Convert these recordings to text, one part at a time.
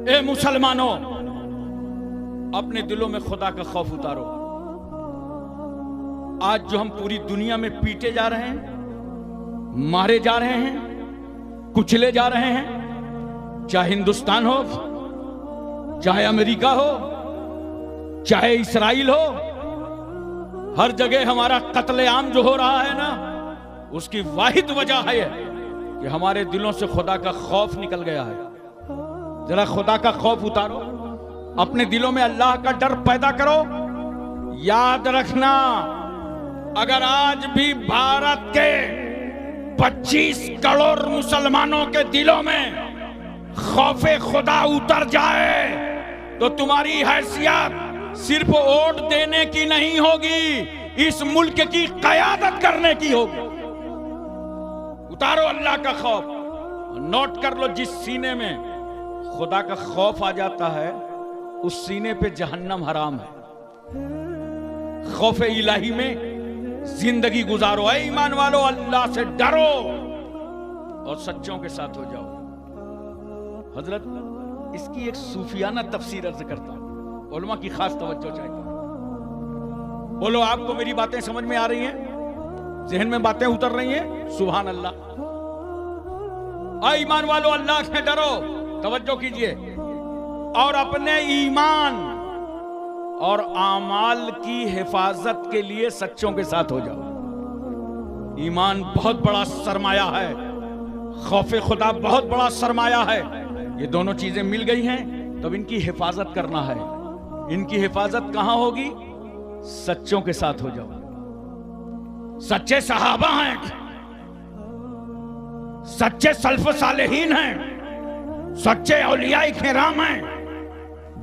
ए मुसलमानों, अपने दिलों में खुदा का खौफ उतारो। आज जो हम पूरी दुनिया में पीटे जा रहे हैं, मारे जा रहे हैं, कुचले जा रहे हैं, चाहे हिंदुस्तान हो, चाहे अमेरिका हो, चाहे इस्राइल हो, हर जगह हमारा कत्लेआम जो हो रहा है ना, उसकी वाहिद वजह है कि हमारे दिलों से खुदा का खौफ निकल गया है। जरा खुदा का खौफ उतारो, अपने दिलों में अल्लाह का डर पैदा करो। याद रखना, अगर आज भी भारत के 25 करोड़ मुसलमानों के दिलों में खौफे खुदा उतर जाए तो तुम्हारी हैसियत सिर्फ वोट देने की नहीं होगी, इस मुल्क की कयादत करने की होगी। उतारो अल्लाह का खौफ। नोट कर लो, जिस सीने में खुदा का खौफ आ जाता है उस सीने पे जहन्नम हराम है। खौफ इलाही में जिंदगी गुजारो। ऐ ईमान वालो, अल्लाह से डरो और सच्चों के साथ हो जाओ। हजरत, इसकी एक सूफियाना तफसीर अर्ज करता हूं, उलमा की खास तवज्जो चाहता हूं। बोलो, आपको मेरी बातें समझ में आ रही हैं? जहन में बातें उतर रही हैं? सुभान अल्लाह। ऐ ईमान वालो, अल्लाह से डरो, तवज्जो कीजिए और अपने ईमान और आमाल की हिफाजत के लिए सच्चों के साथ हो जाओ। ईमान बहुत बड़ा सरमाया है, खौफ खुदा बहुत बड़ा सरमाया है। ये दोनों चीजें मिल गई हैं, तब इनकी हिफाजत करना है। इनकी हिफाजत कहां होगी? सच्चों के साथ हो जाओ। सच्चे सहाबा हैं, सच्चे सल्फ सालेहीन हैं, सच्चे औलियाए किराम हैं,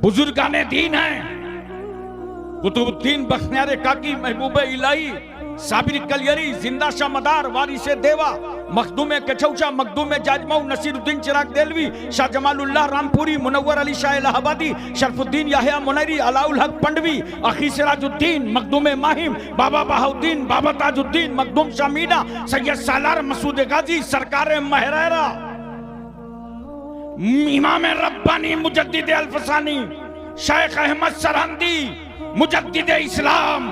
बुजुर्गाने दीन हैं। कुतुबुद्दीन बख्तियार काकी, महबूब इलाही, साबिर कलियरी, जिंदा शाह मदार, वारिसे देवा, मखदूम कचौचा, मखदूम जाजमऊ, नसीरुद्दीन चिराग देलवी, शाह जमालुल्लाह रामपुरी, मुनव्वर अली शाह इलाहाबादी, शरफुद्दीन याहिया मुनैरी, अलाउल हक पंडवी, अखी सिराजुद्दीन, मखदूम माहिम, बाबा बहाउद्दीन, बाबा ताजुद्दीन, मखदूम शामीना, सैयद सालार मसूद गाजी, सरकार महरेरा, इमाम रब्बानी, मुजद्दिद अल्फसानी, शेख अहमद सरहंदी, मुजद्दिद इस्लाम,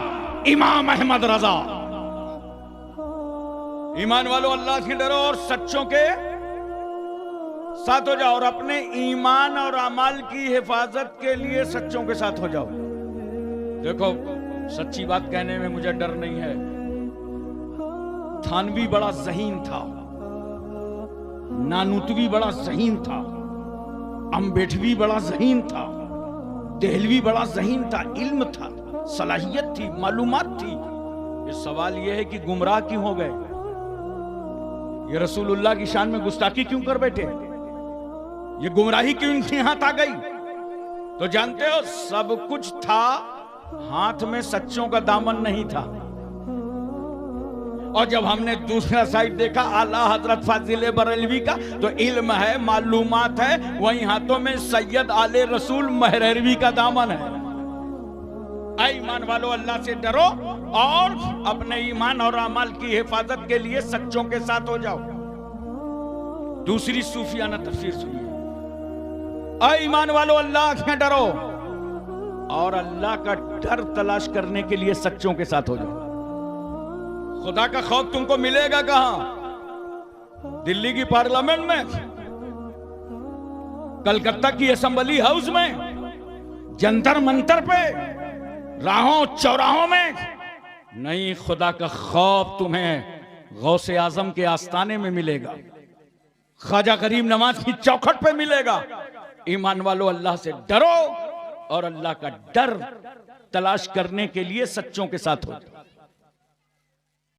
इमाम अहमद रजा। ईमान वालों, अल्लाह से डरो और सच्चों के साथ हो जाओ और अपने ईमान और अमाल की हिफाजत के लिए सच्चों के साथ हो जाओ। देखो, सच्ची बात कहने में मुझे डर नहीं है। थानवी बड़ा ज़हीन था, नानूतवी बड़ा ज़हीन था, अम्बेडवी बड़ा ज़हीन था, देहलवी बड़ा ज़हीन था, इल्म था, सलाहियत थी, मालूमात थी। ये सवाल यह है कि गुमराह क्यों हो गए? ये रसूलुल्लाह की शान में गुस्ताखी क्यों कर बैठे? ये गुमराही क्यों इनके हाथ आ गई? तो जानते हो, सब कुछ था, हाथ में सच्चों का दामन नहीं था। और जब हमने दूसरा साइड देखा आला हजरत फाजिल बरेलवी का, तो इल्म है, मालूमात है, वहीं हाथों में सैयद आले रसूल महरवी का दामन है। ऐ ईमान वालो, अल्लाह से डरो और अपने ईमान और अमाल की हिफाजत के लिए सच्चों के साथ हो जाओ। दूसरी सूफियाना तफसीर सुनिए। ऐ ईमान वालो, अल्लाह से डरो और अल्लाह का डर तलाश करने के लिए सच्चों के साथ हो जाओ। खुदा का खौफ तुमको मिलेगा कहां? दिल्ली की पार्लियामेंट में, कलकत्ता की असेंबली हाउस में, जंतर मंतर पे, राहों चौराहों में नहीं। खुदा का खौफ तुम्हें गौसे आजम के आस्ताने में मिलेगा, ख्वाजा गरीब नवाज की चौखट पे मिलेगा। ईमान वालों, अल्लाह से डरो और अल्लाह का डर तलाश करने के लिए सच्चों के साथ हो।